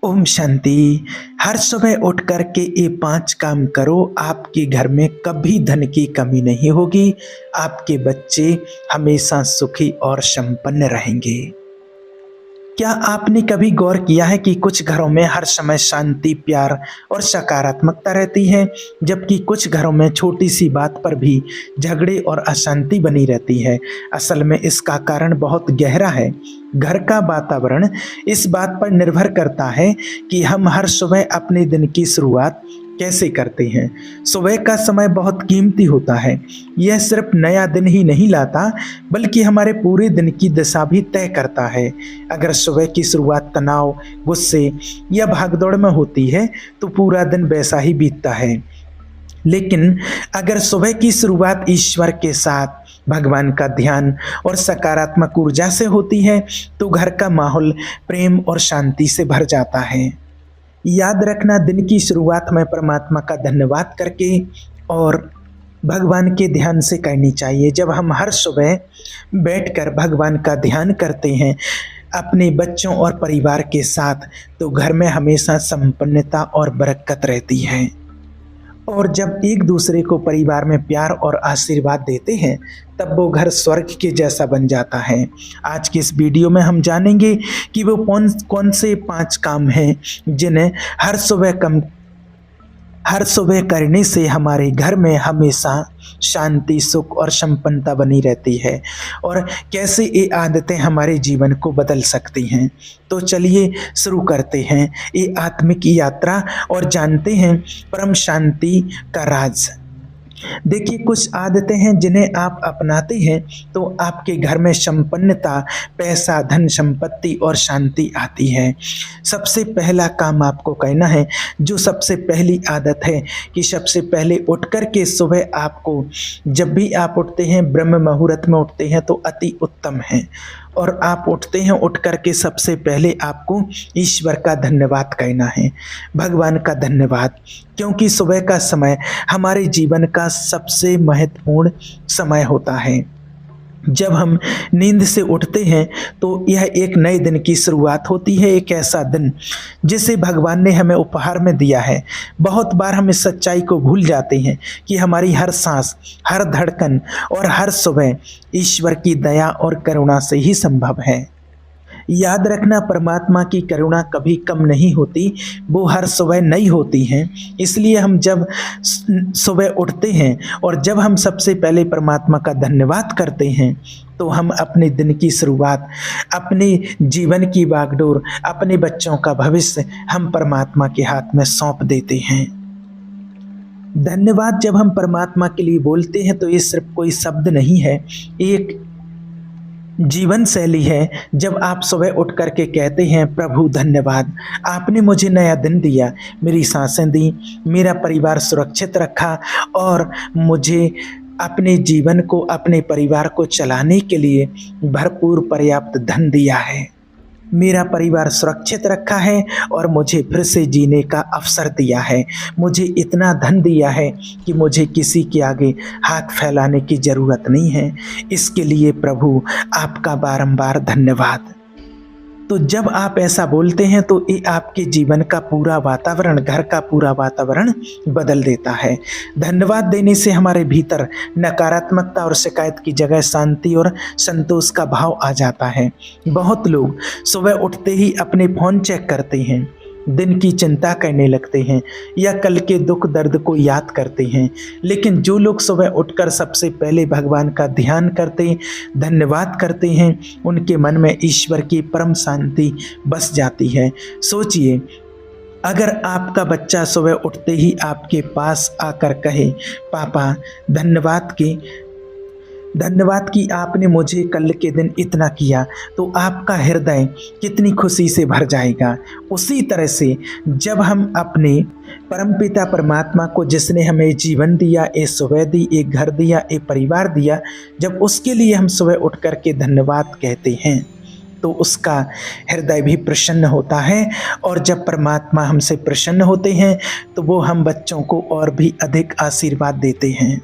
ओम शांति। हर सुबह उठ कर के ये 5 काम करो, आपके घर में कभी धन की कमी नहीं होगी। आपके बच्चे हमेशा सुखी और संपन्न रहेंगे। क्या आपने कभी गौर किया है कि कुछ घरों में हर समय शांति, प्यार और सकारात्मकता रहती है, जबकि कुछ घरों में छोटी सी बात पर भी झगड़े और अशांति बनी रहती है। असल में इसका कारण बहुत गहरा है। घर का वातावरण इस बात पर निर्भर करता है कि हम हर सुबह अपने दिन की शुरुआत कैसे करते हैं। सुबह का समय बहुत कीमती होता है। यह सिर्फ नया दिन ही नहीं लाता, बल्कि हमारे पूरे दिन की दिशा भी तय करता है। अगर सुबह की शुरुआत तनाव, गुस्से या भागदौड़ में होती है तो पूरा दिन वैसा ही बीतता है। लेकिन अगर सुबह की शुरुआत ईश्वर के साथ, भगवान का ध्यान और सकारात्मक ऊर्जा से होती है तो घर का माहौल प्रेम और शांति से भर जाता है। याद रखना, दिन की शुरुआत में परमात्मा का धन्यवाद करके और भगवान के ध्यान से करनी चाहिए। जब हम हर सुबह बैठकर भगवान का ध्यान करते हैं अपने बच्चों और परिवार के साथ, तो घर में हमेशा संपन्नता और बरकत रहती है। और जब एक दूसरे को परिवार में प्यार और आशीर्वाद देते हैं, तब वो घर स्वर्ग के जैसा बन जाता है। आज की इस वीडियो में हम जानेंगे कि वो कौन कौन से 5 काम हैं जिन्हें हर सुबह करने से हमारे घर में हमेशा शांति, सुख और संपन्नता बनी रहती है, और कैसे ये आदतें हमारे जीवन को बदल सकती हैं। तो चलिए शुरू करते हैं ये आत्मिक यात्रा और जानते हैं परम शांति का राज। देखिए, कुछ आदतें हैं जिन्हें आप अपनाते हैं तो आपके घर में संपन्नता, पैसा, धन, संपत्ति और शांति आती है। सबसे पहला काम आपको करना है, जो सबसे पहली आदत है कि सबसे पहले उठकर के सुबह आपको, जब भी आप उठते हैं, ब्रह्म मुहूर्त में उठते हैं तो अति उत्तम है। और आप उठते हैं, उठ कर के सबसे पहले आपको ईश्वर का धन्यवाद कहना है, भगवान का धन्यवाद, क्योंकि सुबह का समय हमारे जीवन का सबसे महत्वपूर्ण समय होता है। जब हम नींद से उठते हैं तो यह एक नए दिन की शुरुआत होती है, एक ऐसा दिन जिसे भगवान ने हमें उपहार में दिया है। बहुत बार हम इस सच्चाई को भूल जाते हैं कि हमारी हर सांस, हर धड़कन और हर सुबह ईश्वर की दया और करुणा से ही संभव है। याद रखना, परमात्मा की करुणा कभी कम नहीं होती, वो हर सुबह नई होती हैं। इसलिए हम जब सुबह उठते हैं और जब हम सबसे पहले परमात्मा का धन्यवाद करते हैं, तो हम अपने दिन की शुरुआत, अपने जीवन की बागडोर, अपने बच्चों का भविष्य हम परमात्मा के हाथ में सौंप देते हैं। धन्यवाद जब हम परमात्मा के लिए बोलते हैं तो ये सिर्फ कोई शब्द नहीं है, एक जीवन शैली है। जब आप सुबह उठ कर के कहते हैं, प्रभु धन्यवाद, आपने मुझे नया दिन दिया, मेरी सांसें दी, मेरा परिवार सुरक्षित रखा और मुझे अपने जीवन को, अपने परिवार को चलाने के लिए भरपूर पर्याप्त धन दिया है, मेरा परिवार सुरक्षित रखा है और मुझे फिर से जीने का अवसर दिया है, मुझे इतना धन दिया है कि मुझे किसी के आगे हाथ फैलाने की ज़रूरत नहीं है। इसके लिए प्रभु आपका बारंबार धन्यवाद। तो जब आप ऐसा बोलते हैं तो ये आपके जीवन का पूरा वातावरण, घर का पूरा वातावरण बदल देता है। धन्यवाद देने से हमारे भीतर नकारात्मकता और शिकायत की जगह शांति और संतोष का भाव आ जाता है। बहुत लोग सुबह उठते ही अपने फ़ोन चेक करते हैं, दिन की चिंता करने लगते हैं या कल के दुख दर्द को याद करते हैं। लेकिन जो लोग सुबह उठकर सबसे पहले भगवान का ध्यान करते, धन्यवाद करते हैं, उनके मन में ईश्वर की परम शांति बस जाती है। सोचिए, अगर आपका बच्चा सुबह उठते ही आपके पास आकर कहे, पापा धन्यवाद कि आपने मुझे कल के दिन इतना किया, तो आपका हृदय कितनी खुशी से भर जाएगा। उसी तरह से जब हम अपने परमपिता परमात्मा को, जिसने हमें जीवन दिया, एक सुबह दी, एक घर दिया, एक परिवार दिया, जब उसके लिए हम सुबह उठ कर के धन्यवाद कहते हैं तो उसका हृदय भी प्रसन्न होता है। और जब परमात्मा हमसे प्रसन्न होते हैं तो वो हम बच्चों को और भी अधिक आशीर्वाद देते हैं।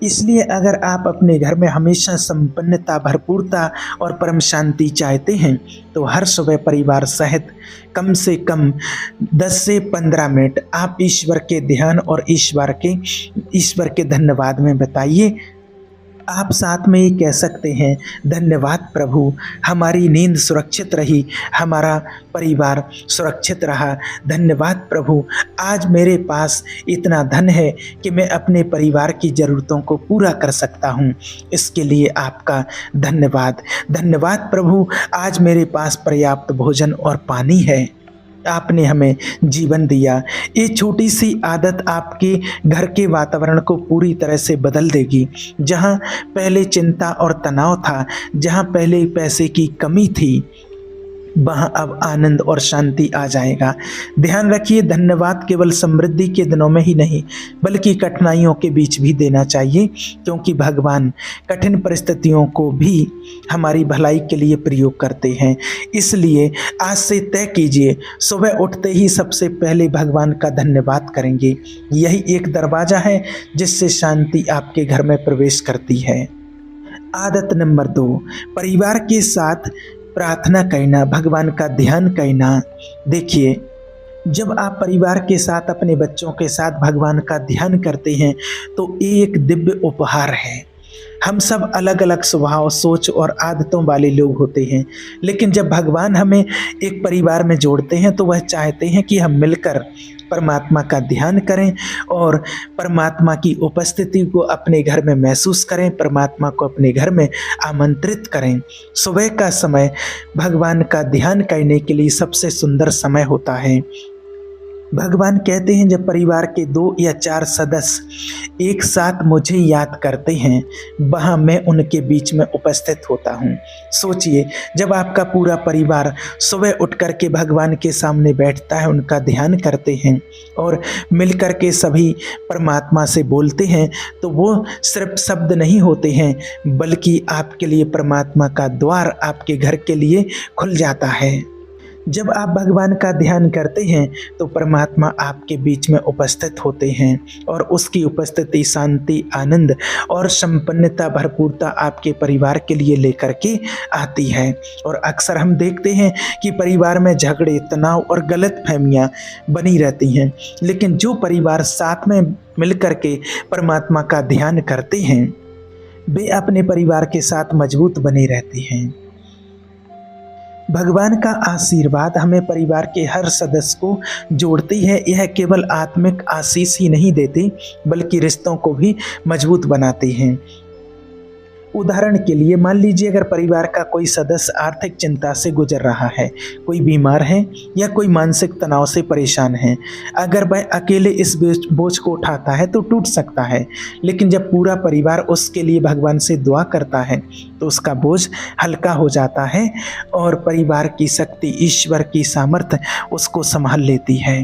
इसलिए अगर आप अपने घर में हमेशा संपन्नता, भरपूरता और परम शांति चाहते हैं तो हर सुबह परिवार सहित कम से कम 10 से 15 मिनट आप ईश्वर के ध्यान और ईश्वर के धन्यवाद में बिताइए। आप साथ में ये कह सकते हैं, धन्यवाद प्रभु, हमारी नींद सुरक्षित रही, हमारा परिवार सुरक्षित रहा। धन्यवाद प्रभु, आज मेरे पास इतना धन है कि मैं अपने परिवार की ज़रूरतों को पूरा कर सकता हूँ। इसके लिए आपका धन्यवाद। धन्यवाद प्रभु, आज मेरे पास पर्याप्त भोजन और पानी है, आपने हमें जीवन दिया। ये छोटी सी आदत आपके घर के वातावरण को पूरी तरह से बदल देगी। जहाँ पहले चिंता और तनाव था, जहाँ पहले पैसे की कमी थी, वहाँ अब आनंद और शांति आ जाएगा। ध्यान रखिए, धन्यवाद केवल समृद्धि के दिनों में ही नहीं बल्कि कठिनाइयों के बीच भी देना चाहिए, क्योंकि भगवान कठिन परिस्थितियों को भी हमारी भलाई के लिए प्रयोग करते हैं। इसलिए आज से तय कीजिए, सुबह उठते ही सबसे पहले भगवान का धन्यवाद करेंगे। यही एक दरवाज़ा है जिससे शांति आपके घर में प्रवेश करती है। आदत नंबर 2, परिवार के साथ प्रार्थना करना, भगवान का ध्यान करना। देखिए, जब आप परिवार के साथ, अपने बच्चों के साथ भगवान का ध्यान करते हैं तो एक दिव्य उपहार है। हम सब अलग अलग स्वभाव, सोच और आदतों वाले लोग होते हैं, लेकिन जब भगवान हमें एक परिवार में जोड़ते हैं तो वह चाहते हैं कि हम मिलकर परमात्मा का ध्यान करें और परमात्मा की उपस्थिति को अपने घर में महसूस करें, परमात्मा को अपने घर में आमंत्रित करें। सुबह का समय भगवान का ध्यान करने के लिए सबसे सुंदर समय होता है। भगवान कहते हैं, जब परिवार के 2 या 4 सदस्य एक साथ मुझे याद करते हैं, वहाँ मैं उनके बीच में उपस्थित होता हूँ। सोचिए, जब आपका पूरा परिवार सुबह उठ कर के भगवान के सामने बैठता है, उनका ध्यान करते हैं और मिलकर के सभी परमात्मा से बोलते हैं, तो वो सिर्फ शब्द नहीं होते हैं बल्कि आपके लिए परमात्मा का द्वार आपके घर के लिए खुल जाता है। जब आप भगवान का ध्यान करते हैं तो परमात्मा आपके बीच में उपस्थित होते हैं और उसकी उपस्थिति शांति, आनंद और संपन्नता, भरपूरता आपके परिवार के लिए लेकर के आती है। और अक्सर हम देखते हैं कि परिवार में झगड़े, तनाव और गलतफहमियां बनी रहती हैं, लेकिन जो परिवार साथ में मिलकर के परमात्मा का ध्यान करते हैं वे अपने परिवार के साथ मजबूत बने रहते हैं। भगवान का आशीर्वाद हमें परिवार के हर सदस्य को जोड़ती है। यह केवल आत्मिक आशीष ही नहीं देती बल्कि रिश्तों को भी मजबूत बनाती हैं। उदाहरण के लिए, मान लीजिए अगर परिवार का कोई सदस्य आर्थिक चिंता से गुजर रहा है, कोई बीमार है या कोई मानसिक तनाव से परेशान है, अगर वह अकेले इस बोझ को उठाता है तो टूट सकता है, लेकिन जब पूरा परिवार उसके लिए भगवान से दुआ करता है तो उसका बोझ हल्का हो जाता है और परिवार की शक्ति, ईश्वर की सामर्थ्य उसको संभाल लेती है।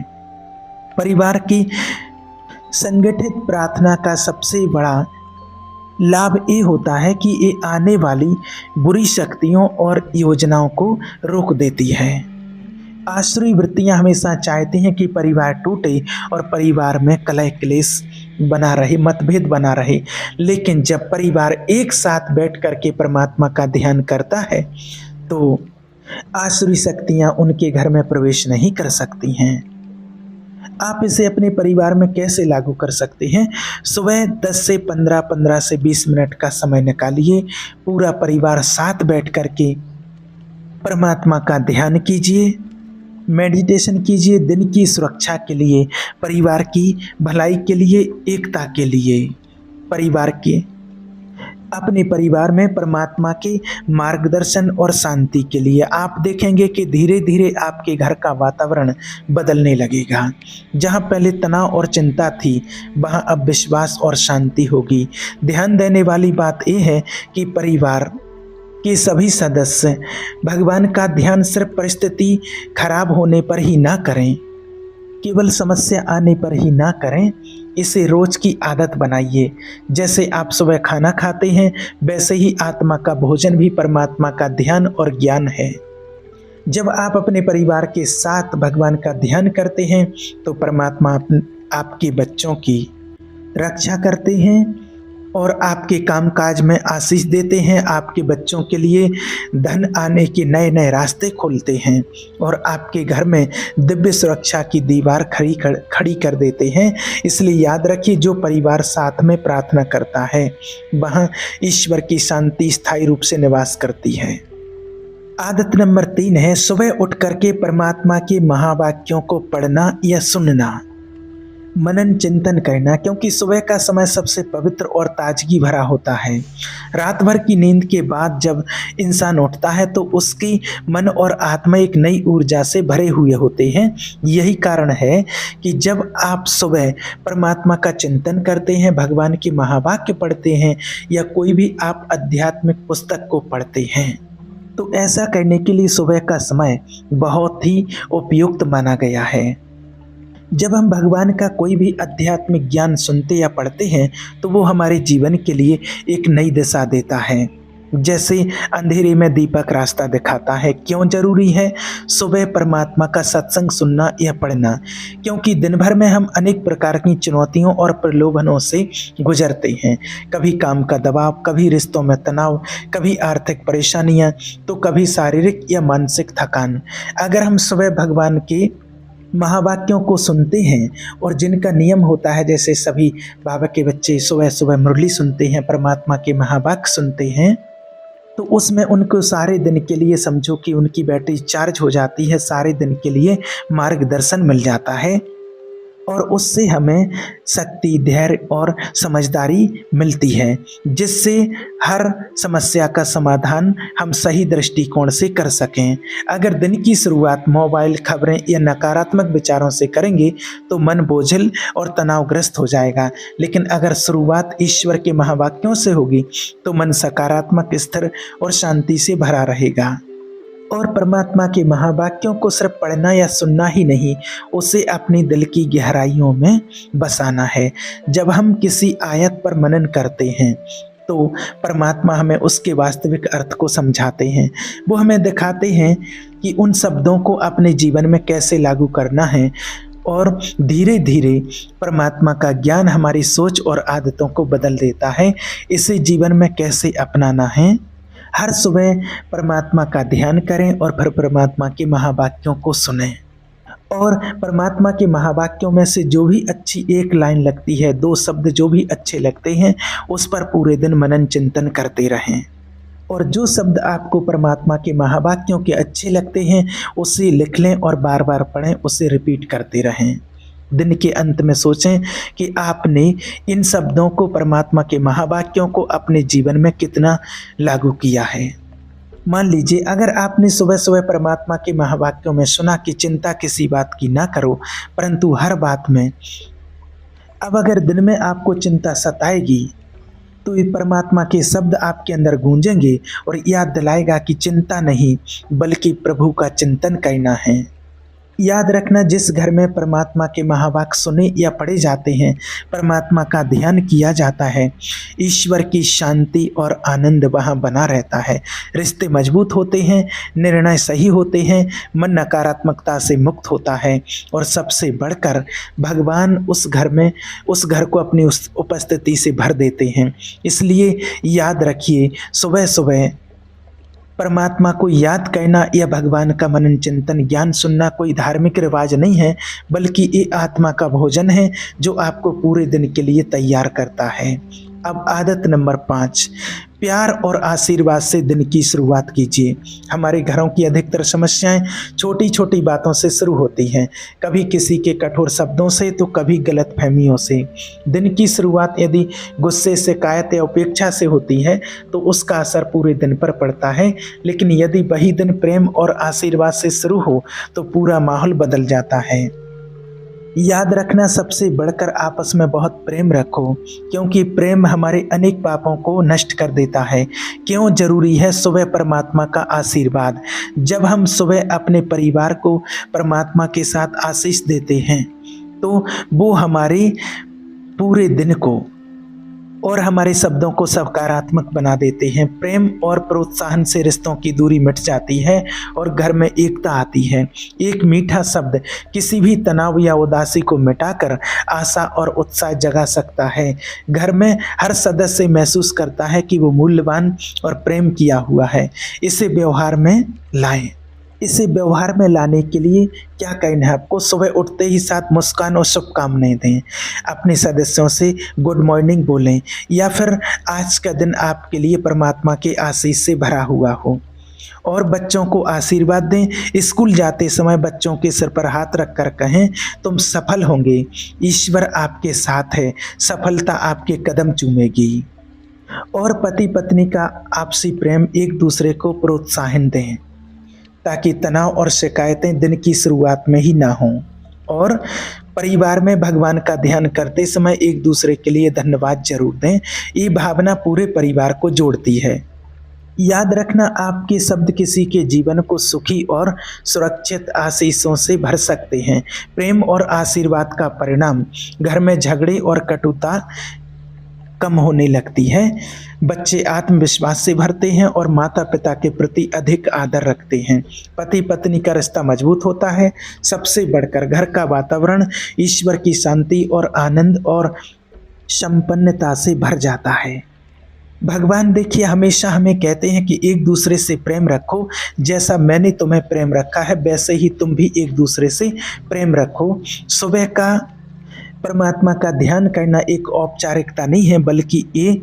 परिवार की संगठित प्रार्थना का सबसे बड़ा लाभ ये होता है कि ये आने वाली बुरी शक्तियों और योजनाओं को रोक देती है। आसुरी वृत्तियां हमेशा चाहती हैं कि परिवार टूटे और परिवार में कलह क्लेश बना रहे, मतभेद बना रहे, लेकिन जब परिवार एक साथ बैठ कर के परमात्मा का ध्यान करता है तो आसुरी शक्तियां उनके घर में प्रवेश नहीं कर सकती हैं। आप इसे अपने परिवार में कैसे लागू कर सकते हैं? सुबह 10 से 15 से 20 मिनट का समय निकालिए, पूरा परिवार साथ बैठ कर के परमात्मा का ध्यान कीजिए, मेडिटेशन कीजिए, दिन की सुरक्षा के लिए, परिवार की भलाई के लिए, एकता के लिए, अपने परिवार में परमात्मा के मार्गदर्शन और शांति के लिए। आप देखेंगे कि धीरे धीरे आपके घर का वातावरण बदलने लगेगा। जहां पहले तनाव और चिंता थी वहां अब विश्वास और शांति होगी। ध्यान देने वाली बात यह है कि परिवार के सभी सदस्य भगवान का ध्यान सिर्फ परिस्थिति खराब होने पर ही ना करें, केवल समस्या आने पर ही ना करें, इसे रोज की आदत बनाइए। जैसे आप सुबह खाना खाते हैं वैसे ही आत्मा का भोजन भी परमात्मा का ध्यान और ज्ञान है। जब आप अपने परिवार के साथ भगवान का ध्यान करते हैं तो परमात्मा आपके बच्चों की रक्षा करते हैं और आपके कामकाज में आशीष देते हैं, आपके बच्चों के लिए धन आने के नए नए रास्ते खोलते हैं और आपके घर में दिव्य सुरक्षा की दीवार खड़ी कर देते हैं। इसलिए याद रखिए, जो परिवार साथ में प्रार्थना करता है वहाँ ईश्वर की शांति स्थायी रूप से निवास करती है। आदत नंबर 3 है सुबह उठ करके परमात्मा के महावाक्यों को पढ़ना या सुनना, मनन चिंतन करना, क्योंकि सुबह का समय सबसे पवित्र और ताजगी भरा होता है। रात भर की नींद के बाद जब इंसान उठता है तो उसकी मन और आत्मा एक नई ऊर्जा से भरे हुए होते हैं। यही कारण है कि जब आप सुबह परमात्मा का चिंतन करते हैं, भगवान के महावाक्य पढ़ते हैं या कोई भी आप आध्यात्मिक पुस्तक को पढ़ते हैं, तो ऐसा करने के लिए सुबह का समय बहुत ही उपयुक्त माना गया है। जब हम भगवान का कोई भी आध्यात्मिक ज्ञान सुनते या पढ़ते हैं तो वो हमारे जीवन के लिए एक नई दिशा देता है। जैसे अंधेरे में दीपक रास्ता दिखाता है। क्यों जरूरी है सुबह परमात्मा का सत्संग सुनना या पढ़ना? क्योंकि दिन भर में हम अनेक प्रकार की चुनौतियों और प्रलोभनों से गुजरते हैं। कभी काम का दबाव, कभी रिश्तों में तनाव, कभी आर्थिक परेशानियां, तो कभी शारीरिक या मानसिक थकान। अगर हम सुबह भगवान के महावाक्यों को सुनते हैं और जिनका नियम होता है, जैसे सभी बाबा के बच्चे सुबह सुबह मुरली सुनते हैं, परमात्मा के महावाक्य सुनते हैं, तो उसमें उनको सारे दिन के लिए समझो कि उनकी बैटरी चार्ज हो जाती है, सारे दिन के लिए मार्गदर्शन मिल जाता है और उससे हमें शक्ति, धैर्य और समझदारी मिलती है, जिससे हर समस्या का समाधान हम सही दृष्टिकोण से कर सकें। अगर दिन की शुरुआत मोबाइल, खबरें या नकारात्मक विचारों से करेंगे तो मन बोझिल और तनावग्रस्त हो जाएगा, लेकिन अगर शुरुआत ईश्वर के महावाक्यों से होगी तो मन सकारात्मक, स्थिर और शांति से भरा रहेगा। और परमात्मा के महावाक्यों को सिर्फ पढ़ना या सुनना ही नहीं, उसे अपनी दिल की गहराइयों में बसाना है। जब हम किसी आयत पर मनन करते हैं तो परमात्मा हमें उसके वास्तविक अर्थ को समझाते हैं। वो हमें दिखाते हैं कि उन शब्दों को अपने जीवन में कैसे लागू करना है और धीरे धीरे परमात्मा का ज्ञान हमारी सोच और आदतों को बदल देता है। इसे जीवन में कैसे अपनाना है? हर सुबह परमात्मा का ध्यान करें और फिर परमात्मा के महावाक्यों को सुनें और परमात्मा के महावाक्यों में से जो भी अच्छी एक लाइन लगती है, 2 शब्द जो भी अच्छे लगते हैं, उस पर पूरे दिन मनन चिंतन करते रहें। और जो शब्द आपको परमात्मा के महावाक्यों के अच्छे लगते हैं उसे लिख लें और बार बार पढ़ें, उसे रिपीट करते रहें। दिन के अंत में सोचें कि आपने इन शब्दों को, परमात्मा के महावाक्यों को अपने जीवन में कितना लागू किया है। मान लीजिए अगर आपने सुबह सुबह परमात्मा के महावाक्यों में सुना कि चिंता किसी बात की ना करो, परंतु हर बात में, अब अगर दिन में आपको चिंता सताएगी तो ये परमात्मा के शब्द आपके अंदर गूंजेंगे और याद दिलाएगा कि चिंता नहीं बल्कि प्रभु का चिंतन करना है। याद रखना, जिस घर में परमात्मा के महावाक्य सुने या पढ़े जाते हैं, परमात्मा का ध्यान किया जाता है, ईश्वर की शांति और आनंद वहाँ बना रहता है। रिश्ते मजबूत होते हैं, निर्णय सही होते हैं, मन नकारात्मकता से मुक्त होता है और सबसे बढ़कर भगवान उस घर को अपनी उस उपस्थिति से भर देते हैं। इसलिए याद रखिए, सुबह सुबह परमात्मा को याद करना या भगवान का मनन चिंतन ज्ञान सुनना कोई धार्मिक रिवाज नहीं है, बल्कि ये आत्मा का भोजन है जो आपको पूरे दिन के लिए तैयार करता है। अब आदत नंबर 5, प्यार और आशीर्वाद से दिन की शुरुआत कीजिए। हमारे घरों की अधिकतर समस्याएं छोटी छोटी बातों से शुरू होती हैं, कभी किसी के कठोर शब्दों से तो कभी गलत फहमियों से। दिन की शुरुआत यदि गुस्से, शिकायत या उपेक्षा से होती है तो उसका असर पूरे दिन पर पड़ता है, लेकिन यदि वही दिन प्रेम और आशीर्वाद से शुरू हो तो पूरा माहौल बदल जाता है। याद रखना, सबसे बढ़कर आपस में बहुत प्रेम रखो, क्योंकि प्रेम हमारे अनेक पापों को नष्ट कर देता है। क्यों जरूरी है सुबह परमात्मा का आशीर्वाद? जब हम सुबह अपने परिवार को परमात्मा के साथ आशीष देते हैं तो वो हमारे पूरे दिन को और हमारे शब्दों को सकारात्मक बना देते हैं। प्रेम और प्रोत्साहन से रिश्तों की दूरी मिट जाती है और घर में एकता आती है। एक मीठा शब्द किसी भी तनाव या उदासी को मिटाकर आशा और उत्साह जगा सकता है। घर में हर सदस्य महसूस करता है कि वो मूल्यवान और प्रेम किया हुआ है। इसे व्यवहार में लाएं। इसे व्यवहार में लाने के लिए क्या करना है आपको? सुबह उठते ही साथ मुस्कान और शुभकामनाएं दें। अपने सदस्यों से गुड मॉर्निंग बोलें या फिर आज का दिन आपके लिए परमात्मा के आशीष से भरा हुआ हो। और बच्चों को आशीर्वाद दें। स्कूल जाते समय बच्चों के सिर पर हाथ रखकर कहें, तुम सफल होंगे, ईश्वर आपके साथ है, सफलता आपके कदम चूमेगी। और पति पत्नी का आपसी प्रेम एक दूसरे को प्रोत्साहन दें ताकि तनाव और शिकायतें दिन की शुरुआत में ही ना हों। और परिवार में भगवान का ध्यान करते समय एक दूसरे के लिए धन्यवाद जरूर दें। ये भावना पूरे परिवार को जोड़ती है। याद रखना, आपके शब्द किसी के जीवन को सुखी और सुरक्षित आशीषों से भर सकते हैं। प्रेम और आशीर्वाद का परिणाम घर में झगड़े और कटुता कम होने लगती है। बच्चे आत्मविश्वास से भरते हैं और माता पिता के प्रति अधिक आदर रखते हैं। पति पत्नी का रिश्ता मजबूत होता है। सबसे बढ़कर घर का वातावरण ईश्वर की शांति और आनंद और संपन्नता से भर जाता है। भगवान देखिए हमेशा हमें कहते हैं कि एक दूसरे से प्रेम रखो। जैसा मैंने तुम्हें प्रेम रखा है वैसे ही तुम भी एक दूसरे से प्रेम रखो। सुबह का परमात्मा का ध्यान करना एक औपचारिकता नहीं है, बल्कि ये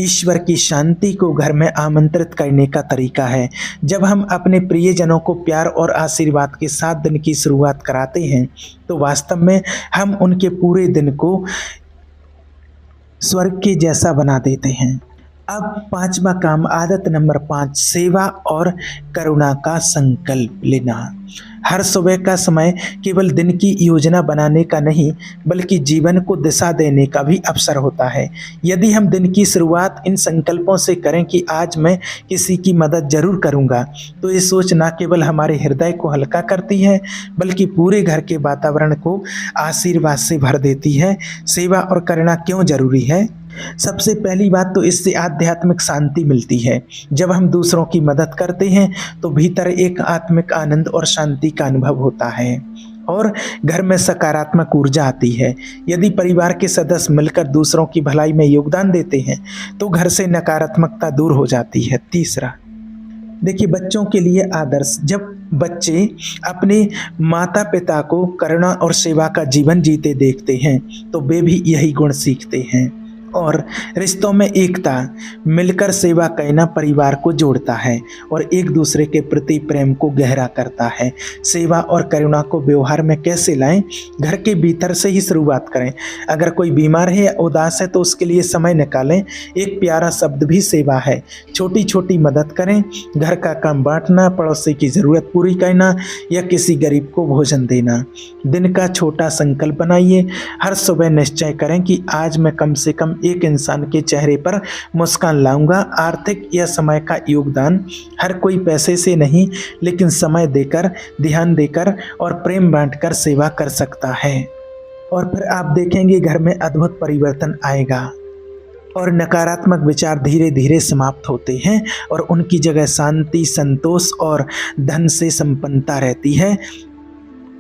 ईश्वर की शांति को घर में आमंत्रित करने का तरीका है। जब हम अपने प्रियजनों को प्यार और आशीर्वाद के साथ दिन की शुरुआत कराते हैं तो वास्तव में हम उनके पूरे दिन को स्वर्ग के जैसा बना देते हैं। अब पांचवा काम, आदत नंबर 5, सेवा और करुणा का संकल्प लेना। हर सुबह का समय केवल दिन की योजना बनाने का नहीं, बल्कि जीवन को दिशा देने का भी अवसर होता है। यदि हम दिन की शुरुआत इन संकल्पों से करें कि आज मैं किसी की मदद जरूर करूंगा, तो ये सोच न केवल हमारे हृदय को हल्का करती है, बल्कि पूरे घर के वातावरण को आशीर्वाद से भर देती है। सेवा और करुणा क्यों जरूरी है? सबसे पहली बात तो इससे आध्यात्मिक शांति मिलती है। जब हम दूसरों की मदद करते हैं तो भीतर एक आत्मिक आनंद और शांति का अनुभव होता है और घर में सकारात्मक ऊर्जा आती है। यदि परिवार के सदस्य मिलकर दूसरों की भलाई में योगदान देते हैं तो घर से नकारात्मकता दूर हो जाती है। तीसरा, देखिए बच्चों के लिए आदर्श। जब बच्चे अपने माता पिता को करुणा और सेवा का जीवन जीते देखते हैं तो वे भी यही गुण सीखते हैं। और रिश्तों में एकता, मिलकर सेवा करना परिवार को जोड़ता है और एक दूसरे के प्रति प्रेम को गहरा करता है। सेवा और करुणा को व्यवहार में कैसे लाएं? घर के भीतर से ही शुरुआत करें। अगर कोई बीमार है या उदास है तो उसके लिए समय निकालें। एक प्यारा शब्द भी सेवा है। छोटी छोटी मदद करें, घर का काम बांटना, पड़ोसी की ज़रूरत पूरी करना या किसी गरीब को भोजन देना। दिन का छोटा संकल्प बनाइए। हर सुबह निश्चय करें कि आज मैं कम से कम एक इंसान के चेहरे पर मुस्कान लाऊंगा। आर्थिक या समय का योगदान हर कोई पैसे से नहीं, लेकिन समय देकर, ध्यान देकर और प्रेम बांटकर सेवा कर सकता है। और फिर आप देखेंगे घर में अद्भुत परिवर्तन आएगा और नकारात्मक विचार धीरे धीरे समाप्त होते हैं और उनकी जगह शांति, संतोष और धन से संपन्नता रहती है।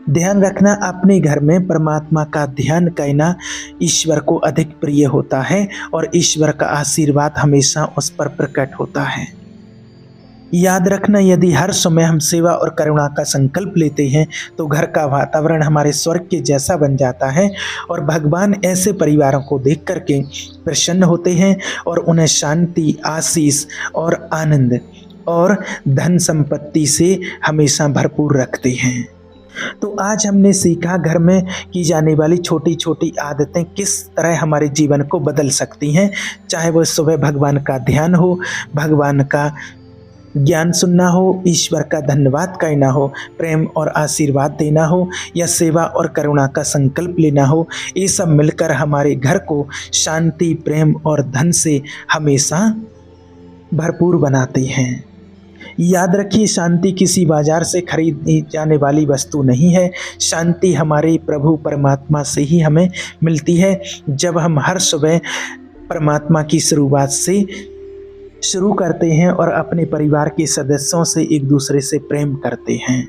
ध्यान रखना, अपने घर में परमात्मा का ध्यान करना ईश्वर को अधिक प्रिय होता है और ईश्वर का आशीर्वाद हमेशा उस पर प्रकट होता है। याद रखना, यदि हर समय हम सेवा और करुणा का संकल्प लेते हैं तो घर का वातावरण हमारे स्वर्ग के जैसा बन जाता है और भगवान ऐसे परिवारों को देख करके प्रसन्न होते हैं और उन्हें शांति, आशीष और आनंद और धन संपत्ति से हमेशा भरपूर रखते हैं। तो आज हमने सीखा घर में की जाने वाली छोटी छोटी आदतें किस तरह हमारे जीवन को बदल सकती हैं। चाहे वो सुबह भगवान का ध्यान हो, भगवान का ज्ञान सुनना हो, ईश्वर का धन्यवाद करना हो, प्रेम और आशीर्वाद देना हो या सेवा और करुणा का संकल्प लेना हो, ये सब मिलकर हमारे घर को शांति, प्रेम और धन से हमेशा भरपूर बनाते हैं। याद रखिए, शांति किसी बाजार से खरीदी जाने वाली वस्तु नहीं है। शांति हमारे प्रभु परमात्मा से ही हमें मिलती है। जब हम हर सुबह परमात्मा की शुरुआत से शुरू करते हैं और अपने परिवार के सदस्यों से एक दूसरे से प्रेम करते हैं।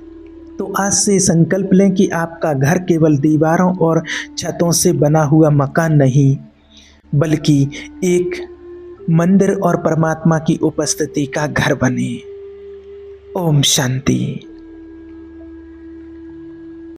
तो आज से संकल्प लें कि आपका घर केवल दीवारों और छतों से बना हुआ मकान नहीं, बल्कि एक मंदिर और परमात्मा की उपस्थिति का घर बने। ओम शांति।